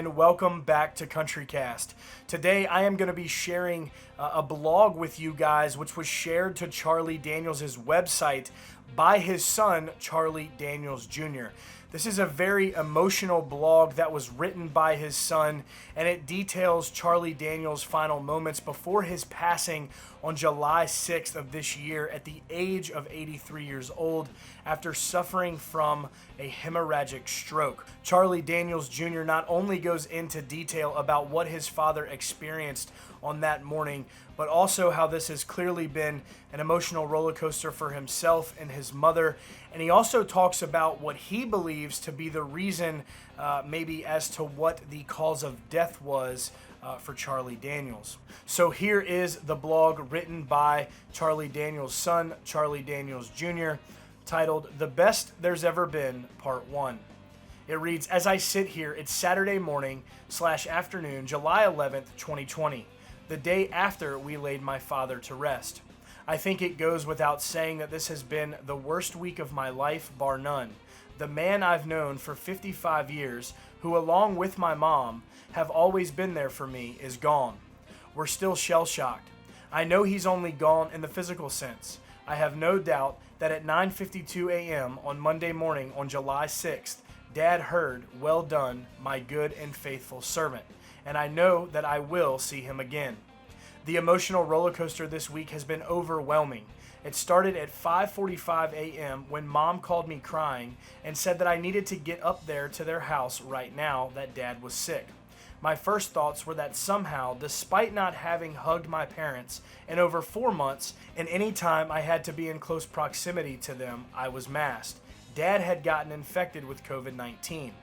and welcome back to CountryCast. Today I am going to be sharing a blog with you guys which was shared to Charlie Daniels' website by his son, Charlie Daniels Jr. This is a very emotional blog that was written by his son, and it details Charlie Daniels' final moments before his passing on July 6th of this year at the age of 83 years old after suffering from a hemorrhagic stroke. Charlie Daniels Jr. not only goes into detail about what his father experienced on that morning, but also how this has clearly been an emotional roller coaster for himself and his mother. And he also talks about what he believes to be the reason, maybe as to what the cause of death was for Charlie Daniels. So here is the blog written by Charlie Daniels' son, Charlie Daniels Jr., titled "The Best There's Ever Been, Part 1. It reads, "As I sit here, it's Saturday morning/afternoon, July 11th, 2020, the day after we laid my father to rest. I think it goes without saying that this has been the worst week of my life, bar none. The man I've known for 55 years, who along with my mom have always been there for me, is gone. We're still shell-shocked. I know he's only gone in the physical sense. I have no doubt that at 9:52 a.m. on Monday morning on July 6th, Dad heard, 'Well done, my good and faithful servant,' and I know that I will see him again. The emotional roller coaster this week has been overwhelming. It started at 5:45 a.m. when Mom called me crying and said that I needed to get up there to their house right now, that Dad was sick. My first thoughts were that somehow, despite not having hugged my parents in over 4 months, and any time I had to be in close proximity to them, I was masked. Dad had gotten infected with COVID-19.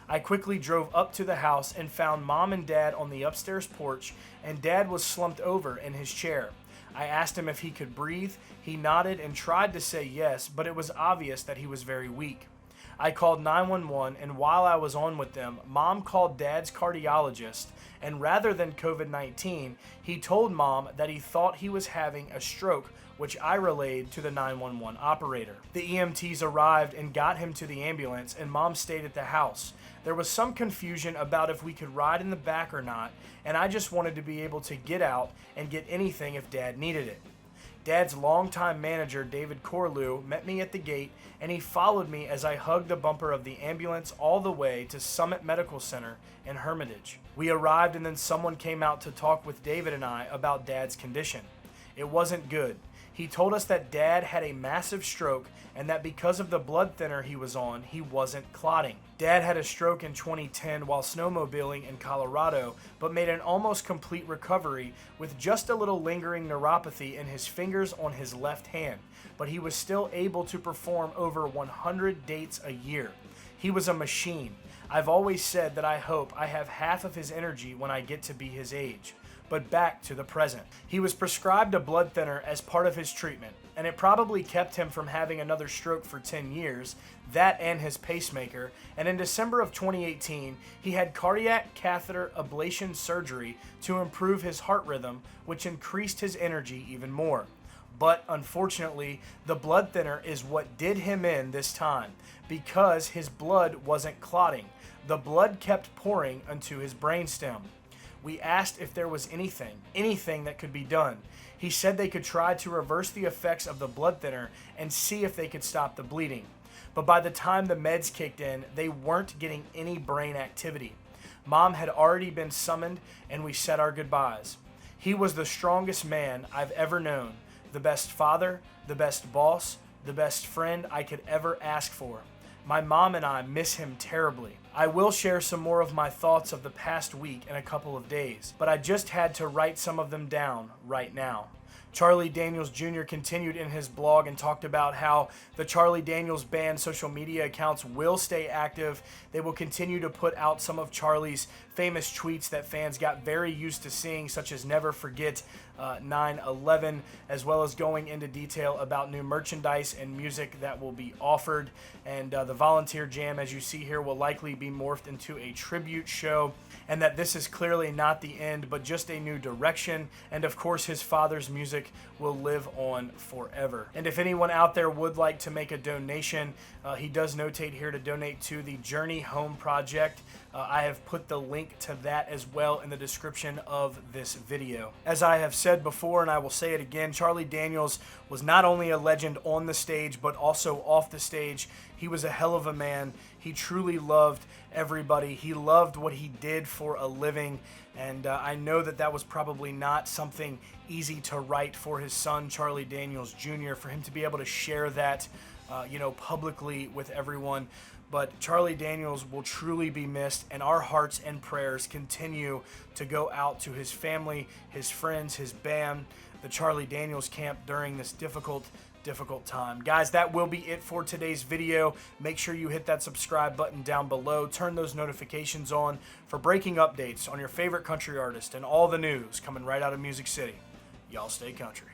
I quickly drove up to the house and found Mom and Dad on the upstairs porch, and Dad was slumped over in his chair. I asked him if he could breathe. He nodded and tried to say yes, but it was obvious that he was very weak. I called 911, and while I was on with them, Mom called Dad's cardiologist, and rather than COVID-19, he told Mom that he thought he was having a stroke, which I relayed to the 911 operator. The EMTs arrived and got him to the ambulance, and Mom stayed at the house. There was some confusion about if we could ride in the back or not, and I just wanted to be able to get out and get anything if Dad needed it. Dad's longtime manager, David Corlew, met me at the gate, and he followed me as I hugged the bumper of the ambulance all the way to Summit Medical Center in Hermitage. We arrived, and then someone came out to talk with David and I about Dad's condition. It wasn't good. He told us that Dad had a massive stroke and that because of the blood thinner he was on, he wasn't clotting. Dad had a stroke in 2010 while snowmobiling in Colorado, but made an almost complete recovery with just a little lingering neuropathy in his fingers on his left hand, but he was still able to perform over 100 dates a year. He was a machine. I've always said that I hope I have half of his energy when I get to be his age. But back to the present. He was prescribed a blood thinner as part of his treatment, and it probably kept him from having another stroke for 10 years, that and his pacemaker, and in December of 2018, he had cardiac catheter ablation surgery to improve his heart rhythm, which increased his energy even more. But unfortunately, the blood thinner is what did him in this time, because his blood wasn't clotting. The blood kept pouring into his brainstem. We asked if there was anything that could be done. He said they could try to reverse the effects of the blood thinner and see if they could stop the bleeding. But by the time the meds kicked in, they weren't getting any brain activity. Mom had already been summoned, and we said our goodbyes. He was the strongest man I've ever known, the best father, the best boss, the best friend I could ever ask for. My mom and I miss him terribly. I will share some more of my thoughts of the past week in a couple of days, but I just had to write some of them down right now. Charlie Daniels Jr. continued in his blog and talked about how the Charlie Daniels Band social media accounts will stay active. They will continue to put out some of Charlie's famous tweets that fans got very used to seeing, such as Never Forget 9/11, as well as going into detail about new merchandise and music that will be offered. And the Volunteer Jam, as you see here, will likely be be morphed into a tribute show, and that this is clearly not the end, but just a new direction. And of course, his father's music will live on forever. And if anyone out there would like to make a donation, he does notate here to donate to the Journey Home Project. I have put the link to that as well in the description of this video. As I have said before, and I will say it again, Charlie Daniels was not only a legend on the stage, but also off the stage. He was a hell of a man. He truly loved everybody. He loved what he did for a living. And I know that that was probably not something easy to write for his son, Charlie Daniels Jr., for him to be able to share that, publicly with everyone. But Charlie Daniels will truly be missed, and our hearts and prayers continue to go out to his family, his friends, his band, the Charlie Daniels Camp during this difficult time. Guys, that will be it for today's video. Make sure you hit that subscribe button down below. Turn those notifications on for breaking updates on your favorite country artist and all the news coming right out of Music City. Y'all stay country.